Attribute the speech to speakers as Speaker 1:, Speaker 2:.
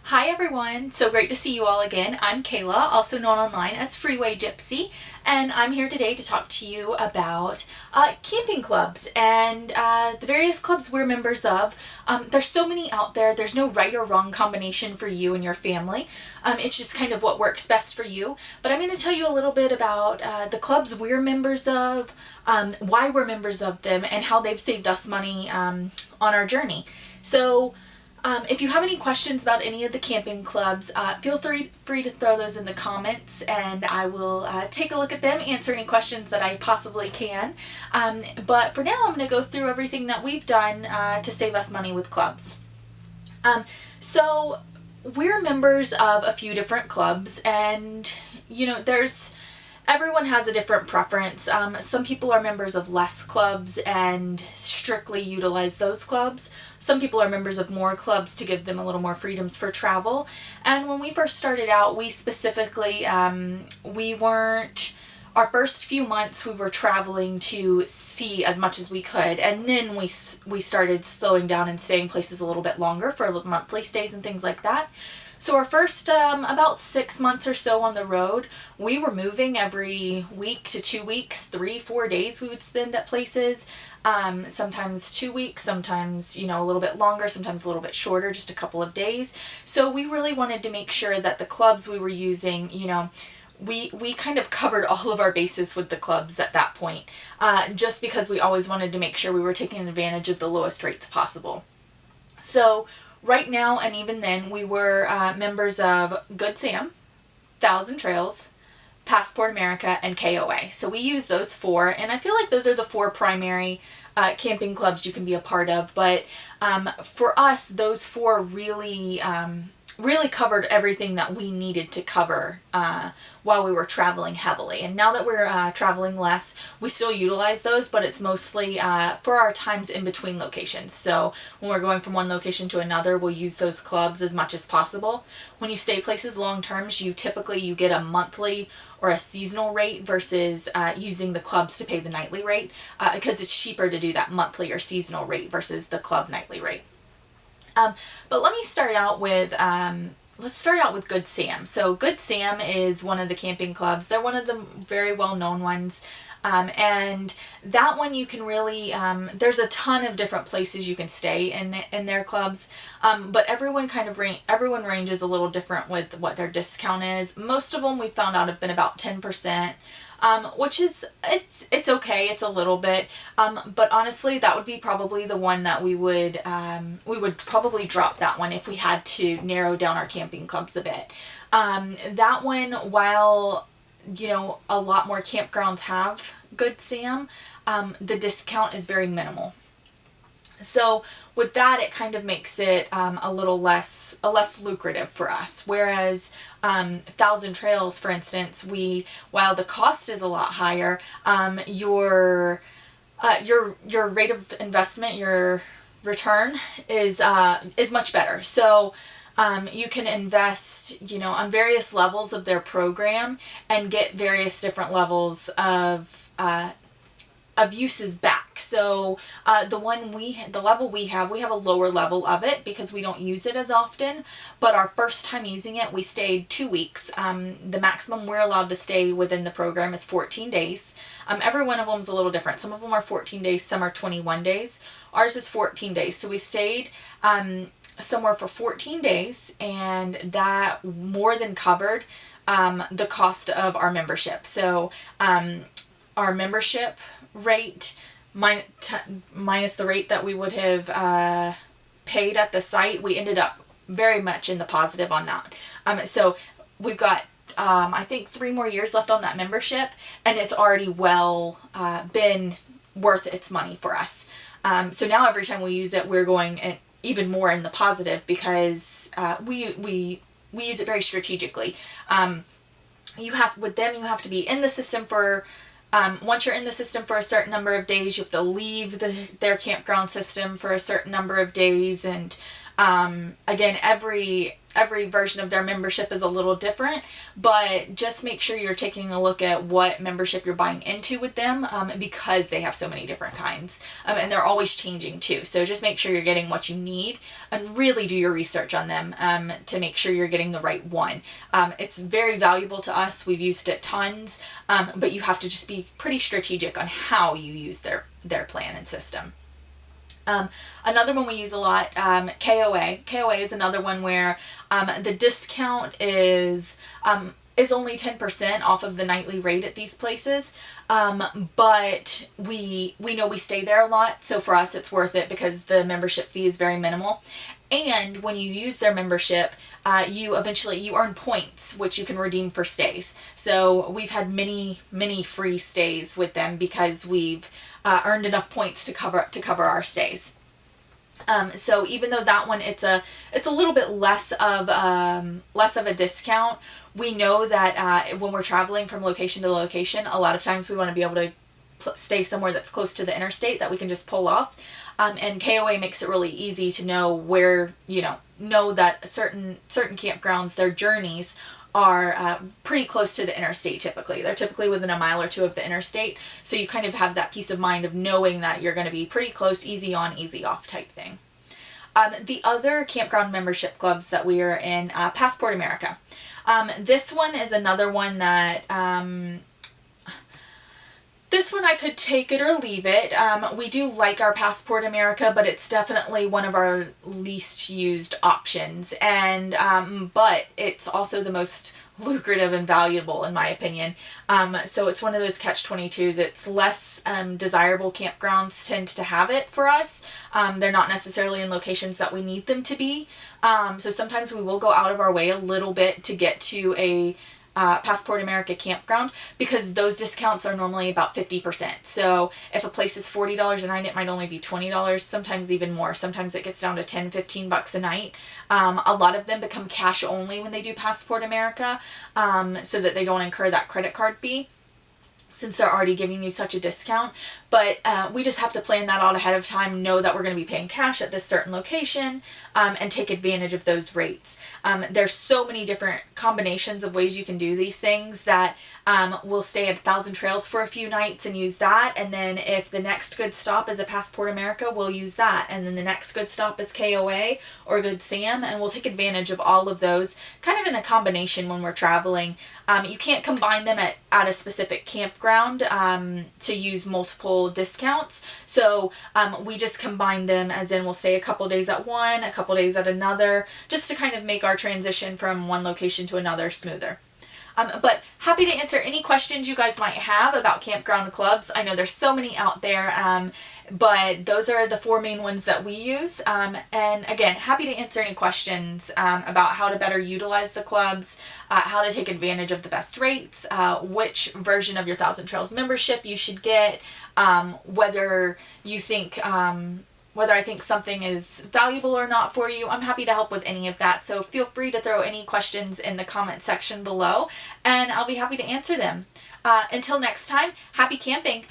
Speaker 1: Hi everyone, so great to see you all again. I'm Kayla, also known online as Freeway Gypsy, and I'm here today to talk to you about camping clubs and the various clubs we're members of. There's so many out there, there's no right or wrong combination for you and your family. It's just kind of what works best for you. But I'm going to tell you a little bit about the clubs we're members of, why we're members of them, and how they've saved us money on our journey. So, if you have any questions about any of the camping clubs, feel free to throw those in the comments and I will take a look at them, answer any questions that I possibly can. But for now, I'm going to go through everything that we've done to save us money with clubs. So we're members of a few different clubs, and everyone has a different preference. Some people are members of less clubs and strictly utilize those clubs. Some people are members of more clubs to give them a little more freedoms for travel. And when we first started out, we specifically, our first few months we were traveling to see as much as we could, and then we started slowing down and staying places a little bit longer for monthly stays and things like that. So our first about 6 months or so on the road, we were moving every week to 2 weeks, 3-4 days we would spend at places. Sometimes 2 weeks, sometimes, a little bit longer, sometimes a little bit shorter, just a couple of days. So we really wanted to make sure that the clubs we were using, we kind of covered all of our bases with the clubs at that point, just because we always wanted to make sure we were taking advantage of the lowest rates possible. So right now, and even then, we were members of Good Sam, Thousand Trails, Passport America, and KOA. So we use those four, and I feel like those are the four primary camping clubs you can be a part of. But for us, those four really covered everything that we needed to cover while we were traveling heavily. And now that we're traveling less, we still utilize those, but it's mostly for our times in between locations. So when we're going from one location to another, we'll use those clubs as much as possible. When you stay places long terms, you get a monthly or a seasonal rate versus using the clubs to pay the nightly rate, because it's cheaper to do that monthly or seasonal rate versus the club nightly rate. But let me start out with Good Sam. So Good Sam is one of the camping clubs. They're one of the very well-known ones. And that one you can really, there's a ton of different places you can stay in their clubs. But everyone ranges a little different with what their discount is. Most of them we found out have been about 10%. Which is, it's okay, it's a little bit, but honestly that would be probably the one that we would probably drop that one if we had to narrow down our camping clubs a bit. That one, while, a lot more campgrounds have Good Sam, the discount is very minimal. So with that, it kind of makes it a less lucrative for us. Whereas Thousand Trails, for instance, while the cost is a lot higher, your rate of investment, your return is much better. So you can invest, on various levels of their program and get various different levels of uses back. So the level we have a lower level of it because we don't use it as often, but our first time using it, we stayed 2 weeks. The maximum we're allowed to stay within the program is 14 days. Every one of them is a little different. Some of them are 14 days, some are 21 days. Ours is 14 days. So we stayed somewhere for 14 days, and that more than covered the cost of our membership. So our membership rate minus the rate that we would have paid at the site, we ended up very much in the positive on that. So we've got I think 3 more years left on that membership, and it's already been worth its money for us. So now every time we use it, we're going even more in the positive because we use it very strategically. You have to be in the system for once you're in the system for a certain number of days, you have to leave their campground system for a certain number of days, and Again, every version of their membership is a little different, but just make sure you're taking a look at what membership you're buying into with them, because they have so many different kinds, and they're always changing too. So just make sure you're getting what you need and really do your research on them, to make sure you're getting the right one. It's very valuable to us. We've used it tons, but you have to just be pretty strategic on how you use their plan and system. Another one we use a lot, KOA. KOA is another one where the discount is only 10% off of the nightly rate at these places, but we know we stay there a lot, so for us it's worth it because the membership fee is very minimal. And when you use their membership, you earn points, which you can redeem for stays. So we've had many free stays with them because we've earned enough points to cover our stays. So even though that one it's a little bit less of a discount, we know that when we're traveling from location to location, a lot of times we want to be able to stay somewhere that's close to the interstate that we can just pull off. And KOA makes it really easy to know where, know that certain campgrounds, their journeys are pretty close to the interstate typically. They're typically within a mile or two of the interstate, so you kind of have that peace of mind of knowing that you're going to be pretty close, easy on, easy off type thing. The other campground membership clubs that we are in, Passport America. This one is another one that this one I could take it or leave it. We do like our Passport America, but it's definitely one of our least used options. And but it's also the most lucrative and valuable in my opinion. So it's one of those catch-22s. It's less desirable campgrounds tend to have it for us. They're not necessarily in locations that we need them to be. So sometimes we will go out of our way a little bit to get to a Passport America campground because those discounts are normally about 50%. So if a place is $40 a night, it might only be $20, sometimes even more. Sometimes it gets down to $10-15 a night. A lot of them become cash only when they do Passport America, so that they don't incur that credit card fee, since they're already giving you such a discount. But we just have to plan that out ahead of time, know that we're going to be paying cash at this certain location, and take advantage of those rates. There's so many different combinations of ways you can do these things that we'll stay at 1,000 Trails for a few nights and use that, and then if the next good stop is a Passport America, we'll use that, and then the next good stop is KOA or Good Sam, and we'll take advantage of all of those kind of in a combination when we're traveling. You can't combine them at a specific campground to use multiple discounts, so we just combine them, as in we'll stay a couple days at one, a couple days at another, just to kind of make our transition from one location to another smoother. But happy to answer any questions you guys might have about campground clubs. I know there's so many out there, but those are the 4 main ones that we use. And again, happy to answer any questions about how to better utilize the clubs, how to take advantage of the best rates, which version of your 1,000 Trails membership you should get, whether you think whether I think something is valuable or not for you. I'm happy to help with any of that, so feel free to throw any questions in the comment section below, and I'll be happy to answer them. Until next time, happy camping!